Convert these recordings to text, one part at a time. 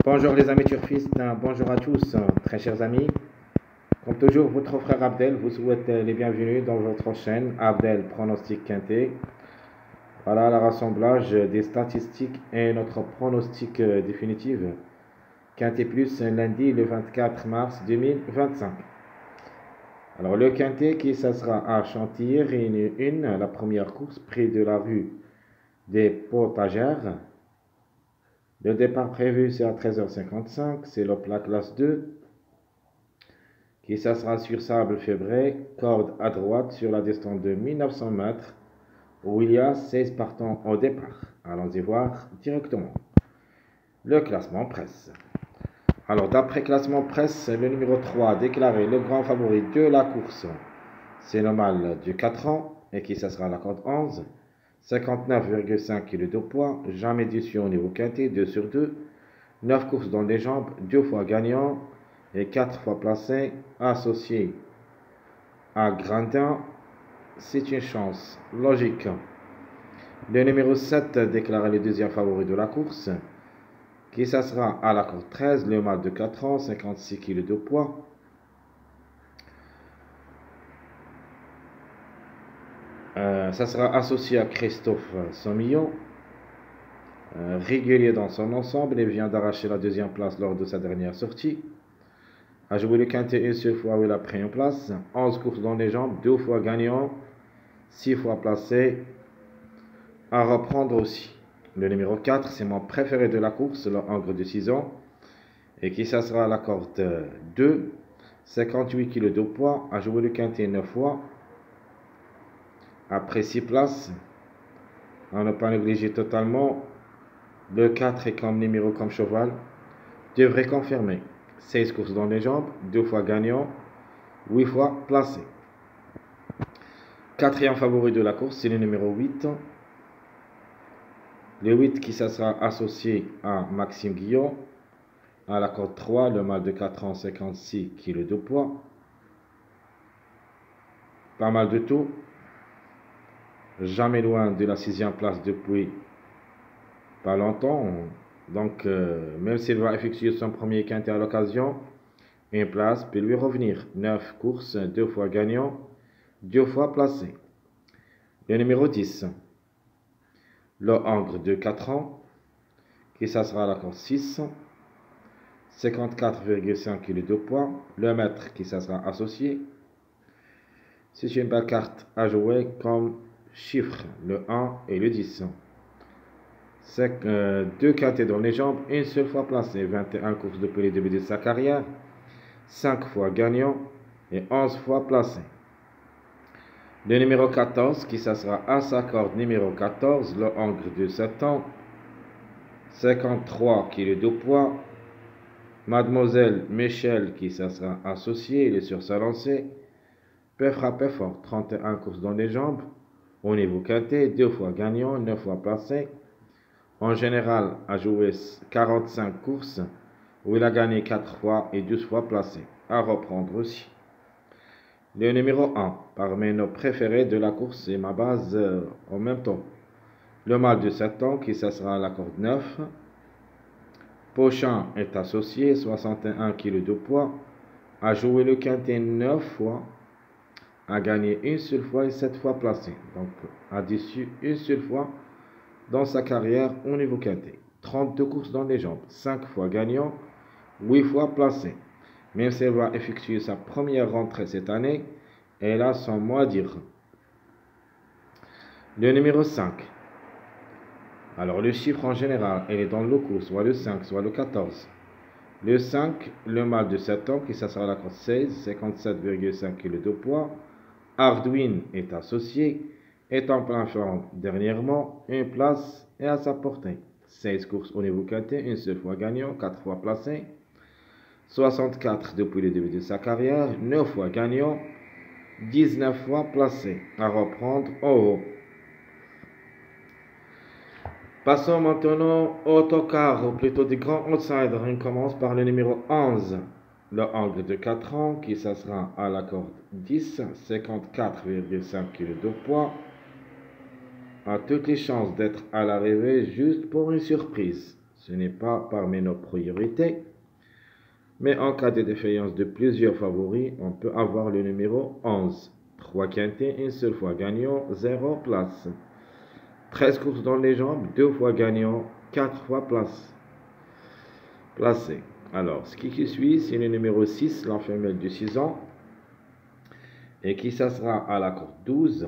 Bonjour les amis turfistes, bonjour à tous, très chers amis. Comme toujours, votre frère Abdel vous souhaite les bienvenus dans votre chaîne Abdel Pronostic Quintet. Voilà le rassemblage des statistiques et notre pronostic définitif. Quintet Plus lundi le 24 mars 2025. Alors le Quintet qui ça sera à Chantilly, la première course près de la rue des Potagères. Le départ prévu c'est à 13h55, c'est la classe 2 qui ça sera sur sable fébré, corde à droite sur la distance de 1900 mètres où il y a 16 partants au départ. Allons-y voir directement le classement presse. Alors d'après classement presse, le numéro 3 déclaré le grand favori de la course, c'est le mâle du 4 ans et qui ça sera la corde 11. 59,5 kg de poids, jamais déçu au niveau quintet, 2 sur 2, 9 courses dans les jambes, 2 fois gagnant et 4 fois placé, associé à Grandin, c'est une chance logique. Le numéro 7 déclaré le deuxième favori de la course, qui ça sera à la corde 13, le mâle de 4 ans, 56 kg de poids. Ça sera associé à Christophe Somillon, régulier dans son ensemble et vient d'arracher la deuxième place lors de sa dernière sortie. A joué le quintet une seule fois où il a pris une place. 11 courses dans les jambes, 2 fois gagnant, 6 fois placé. À reprendre aussi. Le numéro 4, c'est mon préféré de la course, le Angre de 6 ans. Et qui ça sera à la corde 2, 58 kg de poids. A joué le quintet 9 fois. Après 6 places, à ne pas négliger totalement, le 4 est comme numéro comme cheval, devrait confirmer. 16 courses dans les jambes, 2 fois gagnant, 8 fois placé. Quatrième favori de la course, c'est le numéro 8. Le 8 qui ça sera associé à Maxime Guillon. À la corde 3, le mâle de 4 ans, 56 kg de poids. Pas mal de tout. Jamais loin de la 6e place depuis pas longtemps. Donc, même s'il va effectuer son premier quintet à l'occasion, une place peut lui revenir. 9 courses, 2 fois gagnant, 2 fois placé. Le numéro 10, le Angre de 4 ans, qui ça sera à la corde 6, 54,5 kg de poids. Le maître qui ça sera associé. C'est une belle carte à jouer comme chiffres, le 1 et le 10. C'est 2 quintets dans les jambes, une seule fois placé, 21 courses depuis le début de sa carrière, 5 fois gagnant et 11 fois placé. Le numéro 14, qui ça sera à sa corde numéro 14, le Angre de 7 ans, 53 kg de poids. Mademoiselle Michel, qui ça sera associé, il est sur sa lancée, peut frapper fort, 31 courses dans les jambes, au niveau quintet, 2 fois gagnant, 9 fois placé. En général, a joué 45 courses, où il a gagné 4 fois et 12 fois placé. À reprendre aussi. Le numéro 1, parmi nos préférés de la course, c'est ma base en même temps. Le mâle de 7 ans, qui ça sera à la corde 9. Pochin est associé, 61 kg de poids, a joué le quintet 9 fois, a gagné une seule fois et 7 fois placé. Donc, a déçu une seule fois dans sa carrière au niveau quintet. 32 courses dans les jambes, 5 fois gagnant, 8 fois placé. Même si elle va effectuer sa première rentrée cette année, elle a son mot à dire. Le numéro 5. Alors, le chiffre en général, elle est dans le coup, soit le 5, soit le 14. Le 5, le mâle de 7 ans, qui ça sera la corde 16, 57,5 kg de poids. Arduin est associé, est en plein forme dernièrement, une place est à sa portée. 16 courses au niveau quintet, une seule fois gagnant, 4 fois placé. 64 depuis le début de sa carrière, 9 fois gagnant, 19 fois placé. À reprendre en haut. Passons maintenant au autocar, ou plutôt des grands outsiders. On commence par le numéro 11, le Angre de 4 ans, qui ça sera à la corde 10, 54,5 kg de poids. A toutes les chances d'être à l'arrivée juste pour une surprise. ce n'est pas parmi nos priorités. Mais en cas de défaillance de plusieurs favoris, on peut avoir le numéro 11. 3 quintés, une seule fois gagnant, 0 place. 13 courses dans les jambes, 2 fois gagnant, 4 fois placé. Alors, ce qui suit, c'est le numéro 6, la femelle de 6 ans, et qui s'assera à la corde 12,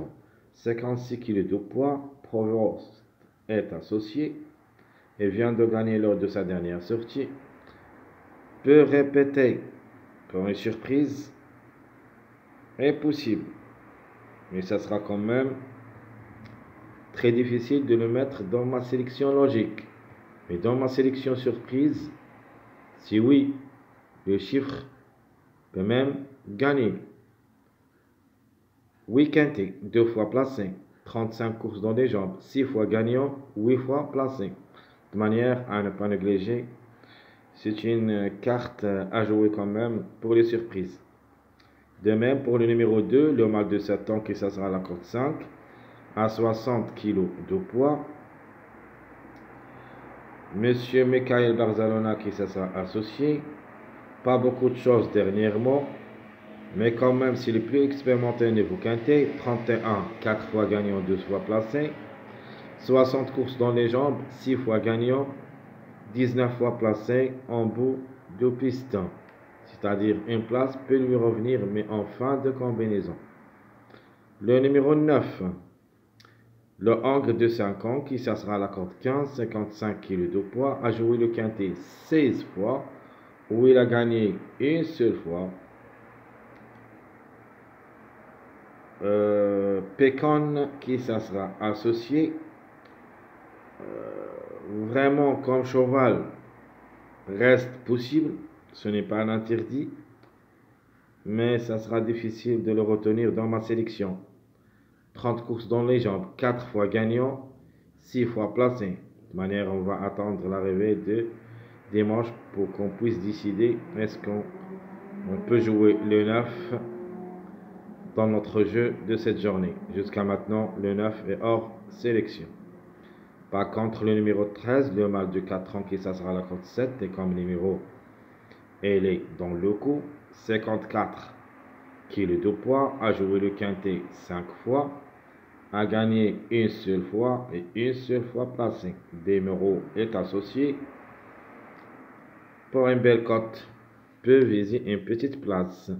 56 kg de poids. Provence est associé et vient de gagner lors de sa dernière sortie. Peut répéter pour une surprise est possible, mais ça sera quand même très difficile de le mettre dans ma sélection logique. Mais dans ma sélection surprise, si oui, le chiffre peut même gagner. 8 quintés, 2 fois placé, 35 courses dans les jambes, 6 fois gagnant, 8 fois placé. De manière à ne pas négliger, c'est une carte à jouer quand même pour les surprises. De même pour le numéro 2, le mâle de 7 ans qui s'assera à la corde 5, à 60 kg de poids. Monsieur Michael Barzalona qui s'assera associé. Pas beaucoup de choses dernièrement, mais quand même c'est le plus expérimenté niveau quintet. 31, 4 fois gagnant, 2 fois placé. 60 courses dans les jambes, 6 fois gagnant, 19 fois placé en bout de piston. C'est-à-dire une place peut lui revenir, mais en fin de combinaison. Le numéro 9, le Angre de 5 ans, qui s'assera à la corde 15, 55 kg de poids, a joué le quintet 16 fois, où il a gagné une seule fois. Pécan, qui s'assera associé, vraiment comme cheval, reste possible, ce n'est pas un interdit, mais ça sera difficile de le retenir dans ma sélection. 30 courses dans les jambes, 4 fois gagnant, 6 fois placé. De manière, on va attendre l'arrivée de dimanche pour qu'on puisse décider est-ce qu'on peut jouer le 9 dans notre jeu de cette journée. Jusqu'à maintenant, le 9 est hors sélection. Par contre, le numéro 13, le mâle de 4 ans qui s'assera à la corde 7, et comme numéro, elle est dans le coup, 54 kg de poids, a joué le quintet 5 fois, a gagné une seule fois et une seule fois placé. Numéro est associé pour une belle cote, peut viser une petite place.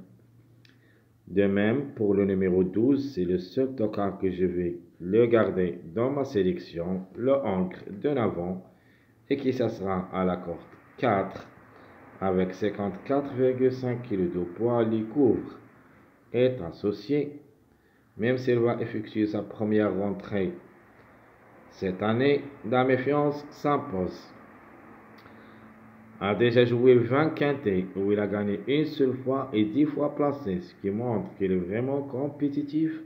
De même, pour le numéro 12, c'est le seul tocard que je vais le garder dans ma sélection, le Ancre de Navon, et qui s'assera à la corde 4, avec 54,5 kg de poids. Les couvre est associé, même s'il va effectuer sa première rentrée cette année, la méfiance s'impose. A déjà joué 20 quintés où il a gagné une seule fois et 10 fois placé, ce qui montre qu'il est vraiment compétitif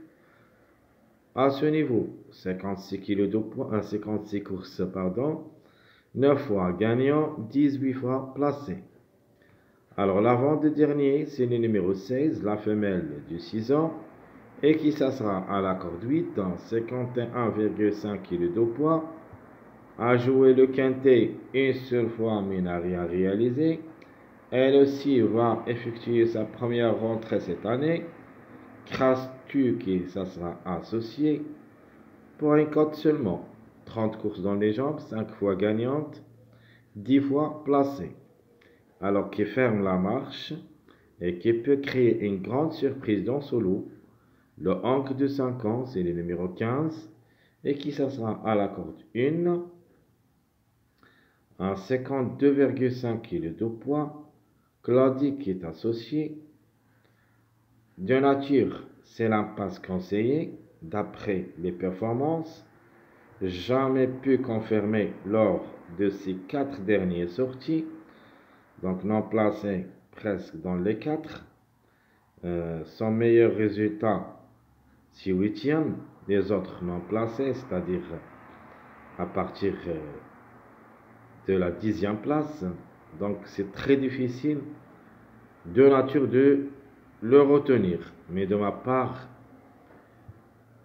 à ce niveau. 56 kg de poids, 56 courses, 9 fois gagnant, 18 fois placé. Alors l'avant-dernier, c'est le numéro 16, la femelle de 6 ans, et qui s'assera à la corde 8 dans 51,5 kg de poids. A joué le quintet une seule fois mais n'a rien réalisé. Elle aussi va effectuer sa première rentrée cette année. Crastu qui ça sera associé pour une cote seulement. 30 courses dans les jambes, 5 fois gagnante, 10 fois placée. Alors qui ferme la marche et qui peut créer une grande surprise dans ce lot. Le Ancre de 5 ans, c'est le numéro 15 et qui ça sera à la corde 1. En 52,5 kg de poids, Claudie qui est associé. De nature, c'est l'impasse conseillée, d'après les performances, jamais pu confirmer lors de ses 4 dernières sorties, donc non placé presque dans les 4. Son meilleur résultat, c'est 8e, les autres non placés, c'est-à-dire à partir de la 10e place. Donc c'est très difficile de nature de le retenir. Mais de ma part,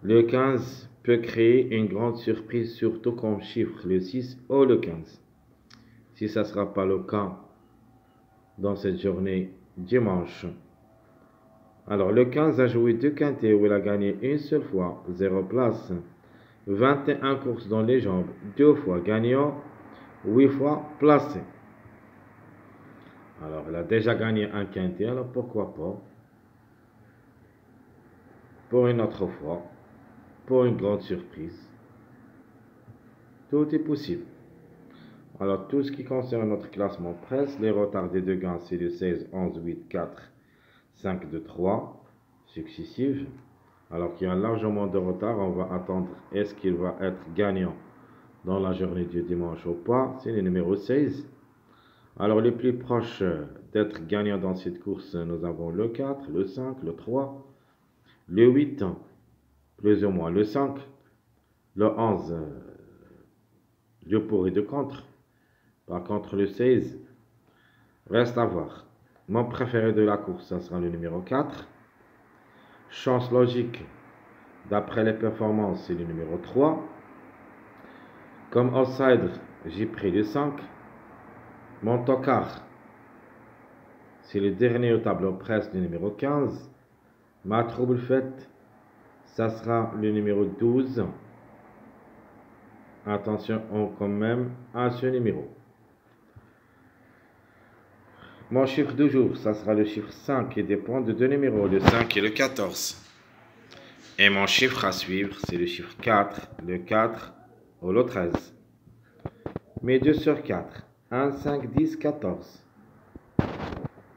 le 15 peut créer une grande surprise, surtout comme chiffre le 6 ou le 15. si ça ne sera pas le cas dans cette journée dimanche. Alors, le 15 a joué 2 quintés où il a gagné une seule fois, 0 place. 21 courses dans les jambes, 2 fois gagnant, 8 fois placé. Alors, il a déjà gagné un quintet, alors pourquoi pas? Pour une autre fois, pour une grande surprise. Tout est possible. Alors, tout ce qui concerne notre classement presse, les retards des deux gains, c'est le 16, 11, 8, 4, 5, 2, 3, successives. Alors qu'il y a largement de retard, on va attendre est-ce qu'il va être gagnant dans la journée du dimanche ou pas. C'est le numéro 16. Alors, les plus proches d'être gagnant dans cette course, nous avons le 4, le 5, le 3, le 8, plus ou moins le 5, le 11, le pour et de contre. Par contre, le 16, reste à voir. Mon préféré de la course, ça sera le numéro 4. Chance logique, d'après les performances, c'est le numéro 3. Comme outsider, j'ai pris le 5. Mon tocard, c'est le dernier au tableau presse, le numéro 15. Ma trouble faite, ça sera le numéro 12. Attention quand même à ce numéro. Mon chiffre du jour, ça sera le chiffre 5 qui dépend de deux numéros, le 5 et le 14. Et mon chiffre à suivre, c'est le chiffre 4, le 4 ou le 13. Mes 2 sur 4, 1, 5, 10, 14.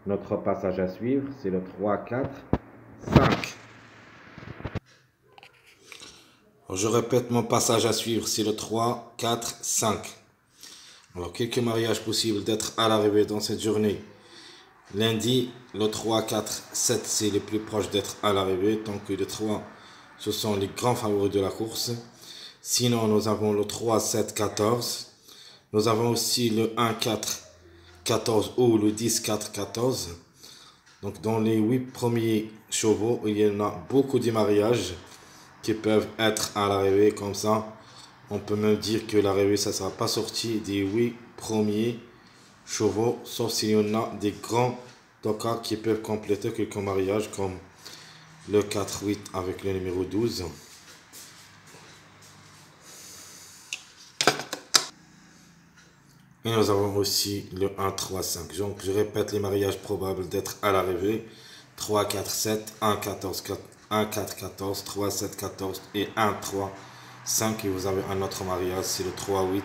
Notre passage à suivre, c'est le 3, 4, 5. Je répète, mon passage à suivre, c'est le 3, 4, 5. Alors, quelques mariages possibles d'être à l'arrivée dans cette journée. Lundi, le 3, 4, 7, c'est le plus proche d'être à l'arrivée, tant que le 3, ce sont les grands favoris de la course. Sinon, nous avons le 3, 7, 14. Nous avons aussi le 1, 4, 14 ou le 10, 4, 14. Donc, dans les 8 premiers chevaux, il y en a beaucoup de mariages qui peuvent être à l'arrivée comme ça. On peut même dire que l'arrivée, ça ne sera pas sorti des 8 premiers chevaux, sauf s'il y en a des grands tocards qui peuvent compléter quelques mariages comme le 4-8 avec le numéro 12. Et nous avons aussi le 1-3-5. Donc je répète les mariages probables d'être à l'arrivée. 3-4-7, 1-14-4, 1-4-14, 3-7-14 et 1-3-5. Et vous avez un autre mariage, c'est le 3-8,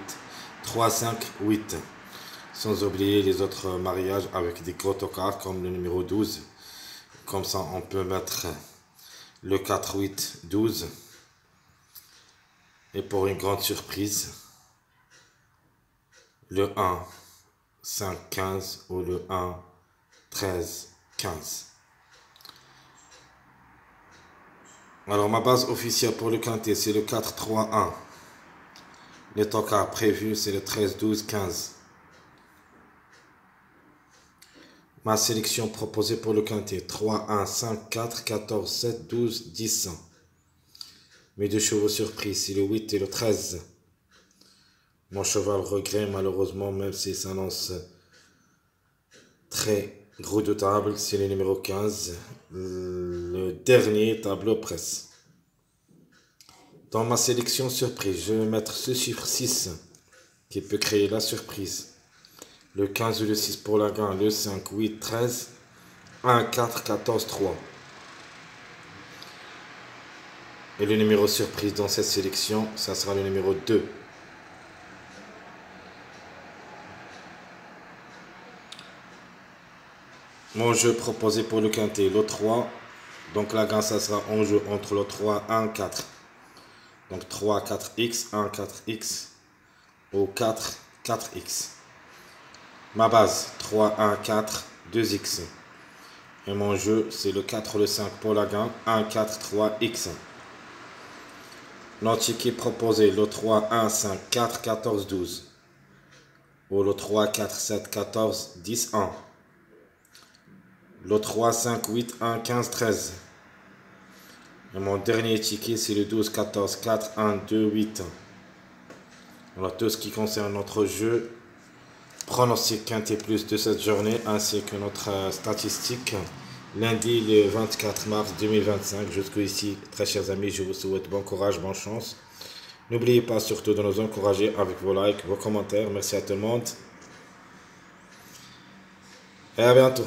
3-5-8. Sans oublier les autres mariages avec des gros tocards comme le numéro 12. Comme ça, on peut mettre le 4-8-12. Et pour une grande surprise, le 1-5-15 ou le 1-13-15. Alors, ma base officielle pour le quintet, c'est le 4-3-1. Les tocards prévus, c'est le 13-12-15. Ma sélection proposée pour le quintet, 3, 1, 5, 4, 14, 7, 12, 10. Mes deux chevaux surprises, c'est le 8 et le 13. Mon cheval regret, malheureusement, même s'il s'annonce très redoutable, c'est le numéro 15, le dernier tableau presse. Dans ma sélection surprise, je vais mettre ce chiffre 6 qui peut créer la surprise. Le 15 ou le 6 pour la gain, le 5, 8, 13, 1, 4, 14, 3. Et le numéro surprise dans cette sélection, ça sera le numéro 2. Mon jeu proposé pour le quintet, le 3. Donc la gain, ça sera en jeu entre le 3, 1, 4. Donc 3, 4x, 1, 4x ou 4, 4x. Ma base, 3, 1, 4, 2x. Et mon jeu, c'est le 4, le 5 pour la gain, 1, 4, 3x. L'antiqué proposé, le 3, 1, 5, 4, 14, 12. Ou le 3, 4, 7, 14, 10, 1. Le 3, 5, 8, 1, 15, 13. Et mon dernier ticket, c'est le 12, 14, 4, 1, 2, 8. Alors, tout ce qui concerne notre jeu, pronostic quinté plus de cette journée ainsi que notre statistique. Lundi le 24 mars 2025. Jusqu'ici, très chers amis, je vous souhaite bon courage, bonne chance. N'oubliez pas surtout de nous encourager avec vos likes, vos commentaires. Merci à tout le monde et à bientôt.